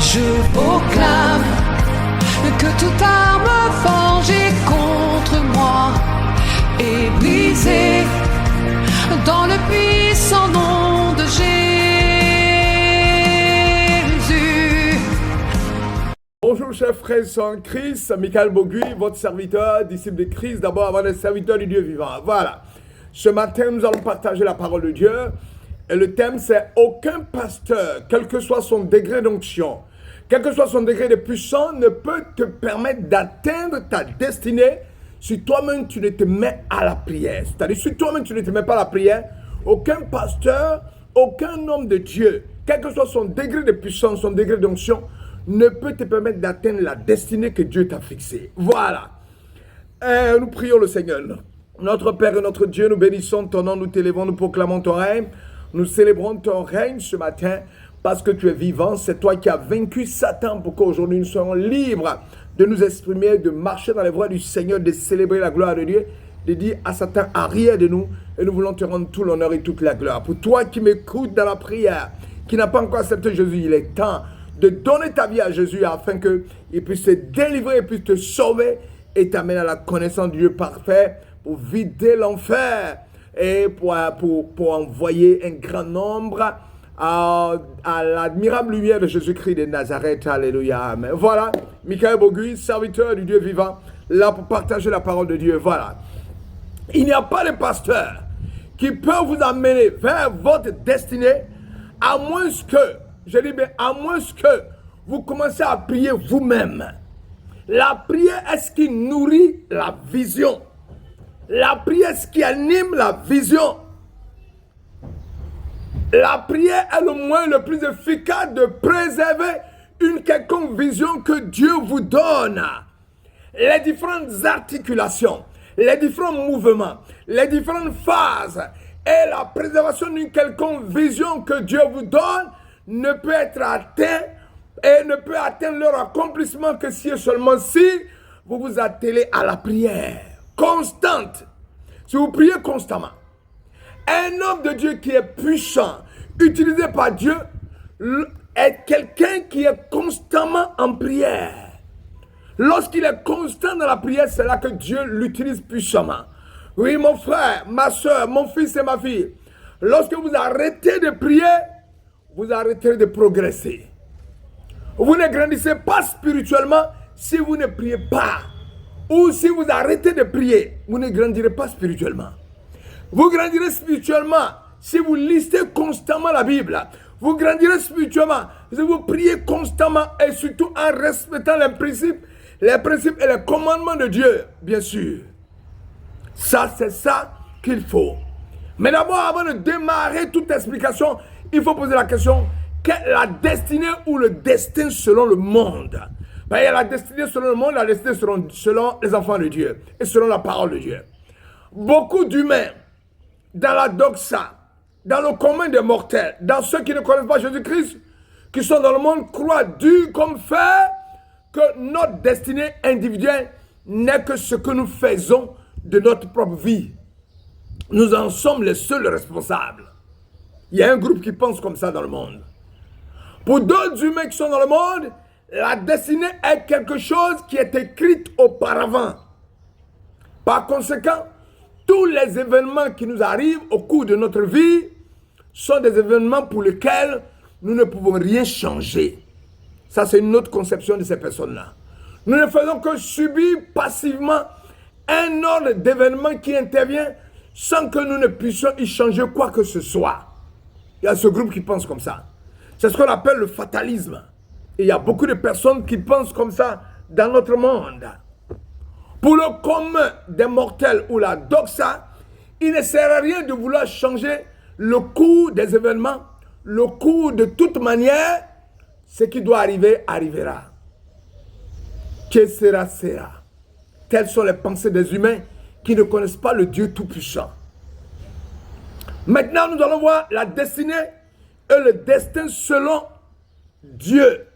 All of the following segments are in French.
Je proclame que toute arme forgée contre moi est brisée dans le puissant nom de Jésus. Bonjour chers frères et sœurs en Christ, Michael Boguy, votre serviteur, disciple de Christ, d'abord avant d'être serviteur du Dieu vivant. Voilà, ce matin nous allons partager la parole de Dieu et le thème c'est « Aucun pasteur, quel que soit son degré d'onction, quel que soit son degré de puissance, ne peut te permettre d'atteindre ta destinée si toi-même tu ne te mets à la prière. » C'est-à-dire si toi-même tu ne te mets pas à la prière, aucun pasteur, aucun homme de Dieu, quel que soit son degré de puissance, son degré d'onction, ne peut te permettre d'atteindre la destinée que Dieu t'a fixée. Voilà. Nous prions le Seigneur. Notre Père et notre Dieu, nous bénissons ton nom, nous t'élevons, nous proclamons ton règne. Nous célébrons ton règne ce matin parce que tu es vivant. C'est toi qui as vaincu Satan pour qu'aujourd'hui nous soyons libres de nous exprimer, de marcher dans les voies du Seigneur, de célébrer la gloire de Dieu, de dire à Satan, arrière de nous, et nous voulons te rendre tout l'honneur et toute la gloire. Pour toi qui m'écoutes dans la prière, qui n'a pas encore accepté Jésus, il est temps de donner ta vie à Jésus afin qu'il puisse te délivrer, il puisse te sauver et t'amener à la connaissance du Dieu parfait pour vider l'enfer et pour envoyer un grand nombre à l'admirable lumière de Jésus-Christ de Nazareth. Alléluia. Amen. Voilà, Michael Boguy, serviteur du Dieu vivant, là pour partager la parole de Dieu. Voilà. Il n'y a pas de pasteur qui peut vous amener vers votre destinée à moins que, je dis bien, à moins que vous commencez à prier vous-même. La prière est ce qui nourrit la vision. La prière est ce qui anime la vision. La prière est le moyen le plus efficace de préserver une quelconque vision que Dieu vous donne. Les différentes articulations, les différents mouvements, les différentes phases et la préservation d'une quelconque vision que Dieu vous donne ne peut être atteint et ne peut atteindre leur accomplissement que si et seulement si vous vous attelez à la prière constante. Si vous priez constamment, un homme de Dieu qui est puissant, utilisé par Dieu, est quelqu'un qui est constamment en prière. Lorsqu'il est constant dans la prière, c'est là que Dieu l'utilise puissamment. Oui, mon frère, ma soeur, mon fils et ma fille, lorsque vous arrêtez de prier, vous arrêtez de progresser. Vous ne grandissez pas spirituellement si vous ne priez pas. Ou si vous arrêtez de prier, vous ne grandirez pas spirituellement. Vous grandirez spirituellement si vous lisez constamment la Bible. Vous grandirez spirituellement si vous priez constamment et surtout en respectant les principes et les commandements de Dieu, bien sûr. Ça, c'est ça qu'il faut. Mais d'abord, avant de démarrer toute explication, il faut poser la question, quelle est la destinée ou le destin selon le monde? Ben, il y a la destinée selon le monde, la destinée selon les enfants de Dieu et selon la parole de Dieu. Beaucoup d'humains, dans la doxa, dans le commun des mortels, dans ceux qui ne connaissent pas Jésus-Christ, qui sont dans le monde, croient dur comme fer que notre destinée individuelle n'est que ce que nous faisons de notre propre vie. Nous en sommes les seuls responsables. Il y a un groupe qui pense comme ça dans le monde. Pour d'autres humains qui sont dans le monde, la destinée est quelque chose qui est écrit auparavant. Par conséquent, tous les événements qui nous arrivent au cours de notre vie sont des événements pour lesquels nous ne pouvons rien changer. Ça, c'est une autre conception de ces personnes-là. Nous ne faisons que subir passivement un ordre d'événements qui intervient sans que nous ne puissions y changer quoi que ce soit. Il y a ce groupe qui pense comme ça. C'est ce qu'on appelle le fatalisme. Et il y a beaucoup de personnes qui pensent comme ça dans notre monde. Pour le commun des mortels ou la doxa, il ne sert à rien de vouloir changer le cours des événements. Le cours de toute manière, ce qui doit arriver, arrivera. Que sera, sera. Telles sont les pensées des humains qui ne connaissent pas le Dieu Tout-Puissant. Maintenant, nous allons voir la destinée et le destin selon Dieu.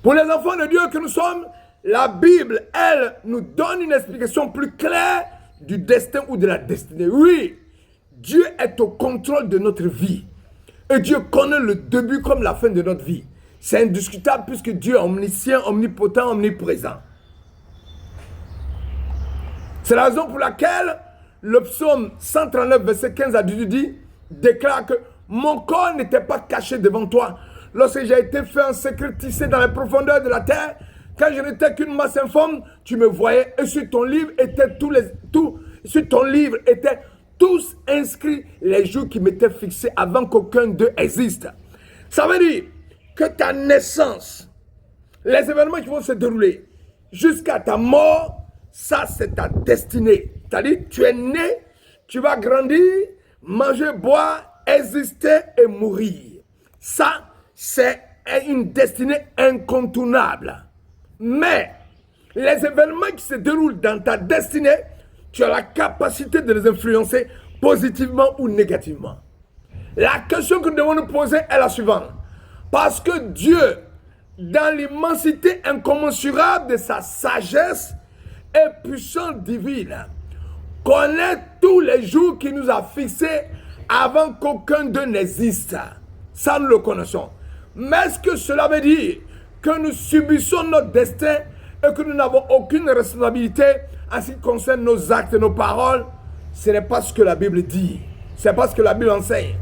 Pour les enfants de Dieu que nous sommes, la Bible, elle, nous donne une explication plus claire du destin ou de la destinée. Oui, Dieu est au contrôle de notre vie. Et Dieu connaît le début comme la fin de notre vie. C'est indiscutable puisque Dieu est omniscient, omnipotent, omniprésent. C'est la raison pour laquelle le psaume 139, verset 15 à 18 déclare que mon corps n'était pas caché devant toi. Lorsque j'ai été fait en secret, tissé dans les profondeurs de la terre, quand je n'étais qu'une masse informe, tu me voyais et sur ton livre étaient tous inscrits les jours qui m'étaient fixés avant qu'aucun d'eux existe. Ça veut dire que ta naissance, les événements qui vont se dérouler jusqu'à ta mort, ça c'est ta destinée. C'est-à-dire tu es né, tu vas grandir, manger, boire, exister et mourir. Ça, c'est une destinée incontournable. Mais les événements qui se déroulent dans ta destinée, tu as la capacité de les influencer positivement ou négativement. La question que nous devons nous poser est la suivante. Parce que Dieu, dans l'immensité incommensurable de sa sagesse et puissance divine, connaît tous les jours qu'il nous a fixés avant qu'aucun d'eux n'existe. Ça, nous le connaissons. Mais est-ce que cela veut dire que nous subissons notre destin et que nous n'avons aucune responsabilité en ce qui concerne nos actes et nos paroles? Ce n'est pas ce que la Bible dit. Ce n'est pas ce que la Bible enseigne.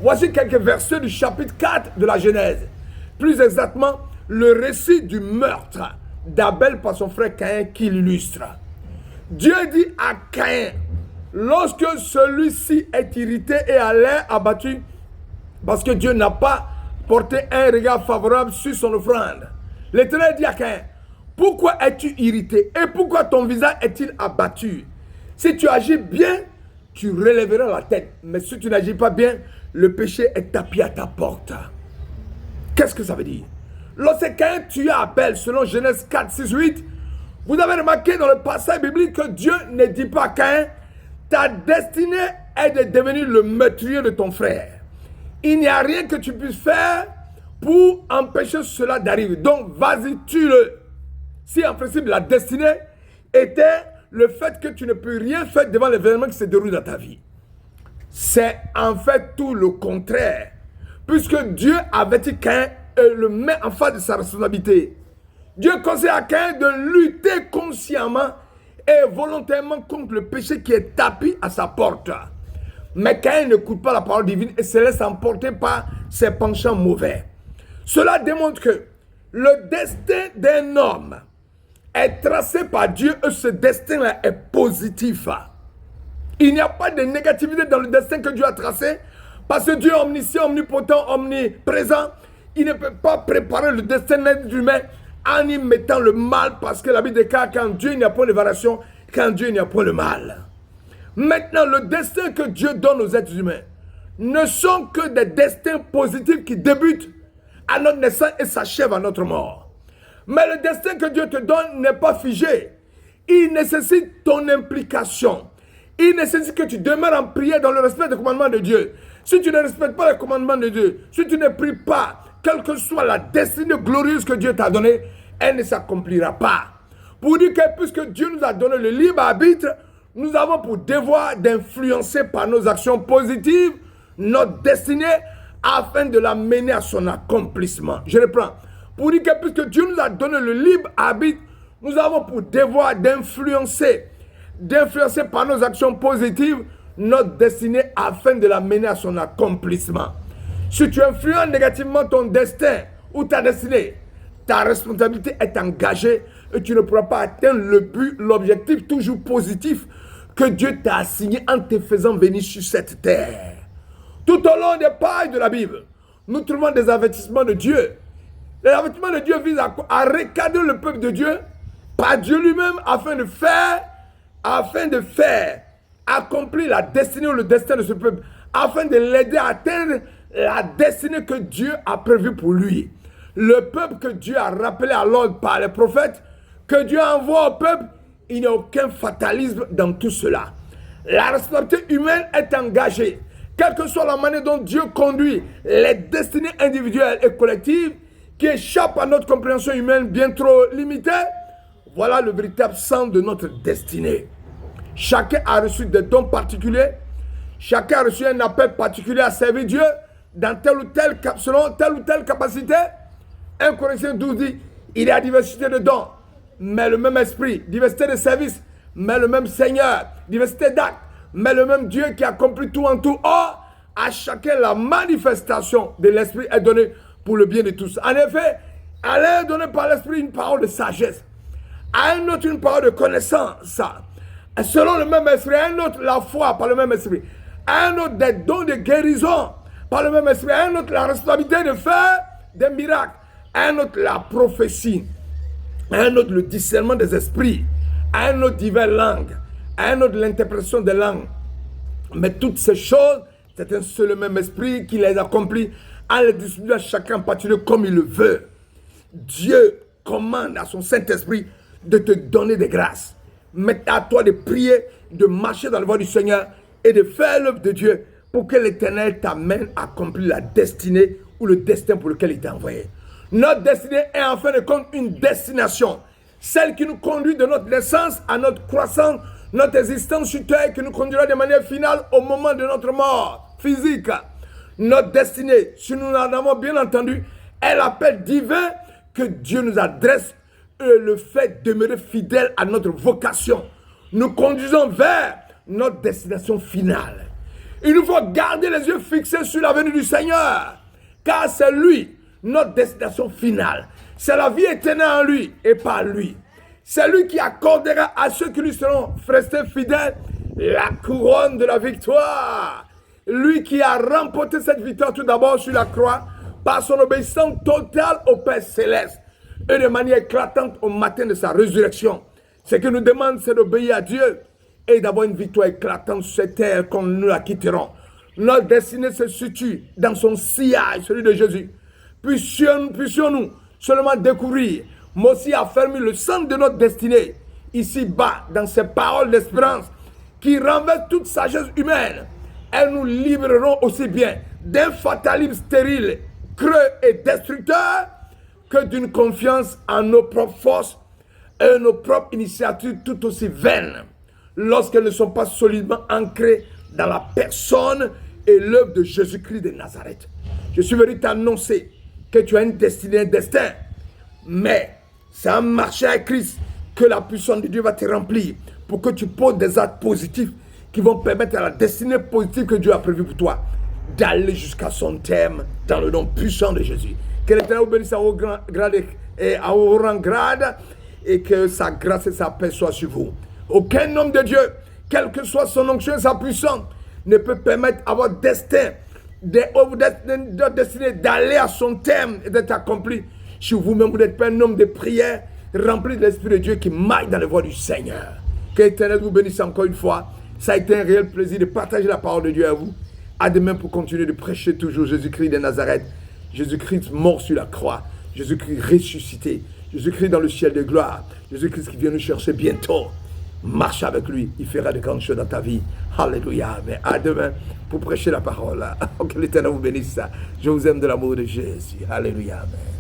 Voici quelques versets du chapitre 4 de la Genèse. Plus exactement, le récit du meurtre d'Abel par son frère Caïn qui l'illustre. Dieu dit à Caïn, lorsque celui-ci est irrité et à l'air abattu, parce que Dieu n'a pas porté un regard favorable sur son offrande, l'Éternel dit à Caïn, pourquoi es-tu irrité et pourquoi ton visage est-il abattu? Si tu agis bien, tu relèveras la tête. Mais si tu n'agis pas bien, le péché est tapis à ta porte. Qu'est-ce que ça veut dire? Lorsque Caïn tua Abel, selon Genèse 4, 6, 8, vous avez remarqué dans le passage biblique que Dieu ne dit pas à Caïn, ta destinée est de devenir le meurtrier de ton frère. Il n'y a rien que tu puisses faire pour empêcher cela d'arriver. Donc, vas-y, tue-le. Si en principe la destinée était le fait que tu ne peux rien faire devant l'événement qui se déroule dans ta vie. C'est en fait tout le contraire. Puisque Dieu avertit Caïn et le met en face de sa responsabilité. Dieu conseille à Caïn de lutter consciemment et volontairement contre le péché qui est tapis à sa porte. Mais Caïn n'écoute pas la parole divine et se laisse emporter par ses penchants mauvais. Cela démontre que le destin d'un homme est tracé par Dieu et ce destin-là est positif. Il n'y a pas de négativité dans le destin que Dieu a tracé parce que Dieu est omniscient, omnipotent, omniprésent. Il ne peut pas préparer le destin d'un être humain en y mettant le mal parce que la Bible déclare qu'en Dieu il n'y a point de variation, qu'en Dieu il n'y a point de mal. Maintenant, le destin que Dieu donne aux êtres humains ne sont que des destins positifs qui débutent à notre naissance et s'achèvent à notre mort. Mais le destin que Dieu te donne n'est pas figé. Il nécessite ton implication. Il nécessite que tu demeures en prière dans le respect des commandements de Dieu. Si tu ne respectes pas les commandements de Dieu, si tu ne pries pas, quelle que soit la destinée glorieuse que Dieu t'a donnée, elle ne s'accomplira pas. Pour dire que puisque Dieu nous a donné le libre arbitre, nous avons pour devoir d'influencer par nos actions positives notre destinée afin de la mener à son accomplissement. Je reprends. Pour dire que puisque Dieu nous a donné le libre arbitre, nous avons pour devoir d'influencer par nos actions positives notre destinée afin de la mener à son accomplissement. Si tu influences négativement ton destin ou ta destinée, ta responsabilité est engagée et tu ne pourras pas atteindre le but, l'objectif toujours positif que Dieu t'a assigné en te faisant venir sur cette terre. Tout au long des pages de la Bible, nous trouvons des avertissements de Dieu. Les avertissements de Dieu visent à recadrer le peuple de Dieu par Dieu lui-même afin de faire accomplir la destinée ou le destin de ce peuple, afin de l'aider à atteindre la destinée que Dieu a prévue pour lui. Le peuple que Dieu a rappelé à l'ordre par les prophètes, que Dieu envoie au peuple, il n'y a aucun fatalisme dans tout cela. La responsabilité humaine est engagée. Quelle que soit la manière dont Dieu conduit les destinées individuelles et collectives qui échappent à notre compréhension humaine bien trop limitée, voilà le véritable sens de notre destinée. Chacun a reçu des dons particuliers. Chacun a reçu un appel particulier à servir Dieu dans selon telle ou telle capacité. 1 Corinthiens 12 dit, il y a diversité de dons, mais le même esprit. Diversité de services, mais le même Seigneur. Diversité d'actes, mais le même Dieu qui accomplit tout en tout. Or, à chacun, la manifestation de l'esprit est donnée pour le bien de tous. En effet, à l'un est donné par l'esprit une parole de sagesse, à un autre une parole de connaissance, selon le même esprit, à un autre la foi par le même esprit, à un autre des dons de guérison par le même esprit, à un autre la responsabilité de faire des miracles, à un autre la prophétie, à un autre le discernement des esprits, à un autre diverses langues, à un autre l'interprétation des langues. Mais toutes ces choses, c'est un seul même esprit qui les accomplit en les distribuant à chacun en particulier comme il le veut. Dieu commande à son Saint-Esprit de te donner des grâces. Mais à toi de prier, de marcher dans la voie du Seigneur et de faire l'œuvre de Dieu pour que l'Éternel t'amène à accomplir la destinée ou le destin pour lequel il t'a envoyé. Notre destinée est en fin de compte une destination. Celle qui nous conduit de notre naissance à notre croissance, notre existence sur terre, qui nous conduira de manière finale au moment de notre mort physique. Notre destinée, si nous en avons bien entendu, est l'appel divin que Dieu nous adresse et le fait de demeurer fidèle à notre vocation. Nous conduisons vers notre destination finale. Il nous faut garder les yeux fixés sur la venue du Seigneur, car c'est lui, notre destination finale. C'est la vie éternelle en lui et par lui. C'est lui qui accordera à ceux qui lui seront restés fidèles la couronne de la victoire. Lui qui a remporté cette victoire tout d'abord sur la croix par son obéissance totale au Père Céleste et de manière éclatante au matin de sa résurrection. Ce que nous demande, c'est d'obéir à Dieu et d'avoir une victoire éclatante sur cette terre quand nous la quitterons. Notre destinée se situe dans son sillage, celui de Jésus. Puissions-nous seulement découvrir, mais aussi affermir le centre de notre destinée, ici-bas, dans ces paroles d'espérance qui renversent toute sagesse humaine. Elles nous libéreront aussi bien d'un fatalisme stérile, creux et destructeur que d'une confiance en nos propres forces et nos propres initiatives tout aussi vaines, lorsqu'elles ne sont pas solidement ancrées dans la personne et l'œuvre de Jésus-Christ de Nazareth. Je suis venu t'annoncer que tu as une destinée, un destin, mais c'est en marchant avec Christ que la puissance de Dieu va te remplir pour que tu poses des actes positifs qui vont permettre à la destinée positive que Dieu a prévue pour toi d'aller jusqu'à son terme dans le nom puissant de Jésus. Que l'Éternel vous bénisse à haut grade et à haut rang grade et que sa grâce et sa paix soient sur vous. Aucun homme de Dieu, quelle que soit son onction et sa puissance, ne peut permettre à votre destin, de destinée d'aller à son terme et d'être accompli. Si vous-même vous n'êtes pas un homme de prière, rempli de l'Esprit de Dieu qui maille dans les voies du Seigneur. Que l'Éternel vous bénisse encore une fois. Ça a été un réel plaisir de partager la parole de Dieu à vous. À demain pour continuer de prêcher toujours Jésus-Christ de Nazareth. Jésus-Christ mort sur la croix. Jésus-Christ ressuscité. Jésus-Christ dans le ciel de gloire. Jésus-Christ qui vient nous chercher bientôt. Marche avec lui. Il fera de grandes choses dans ta vie. Alléluia. Mais à demain pour prêcher la parole. Que l'Éternel vous bénisse. Je vous aime de l'amour de Jésus. Alléluia. Amen.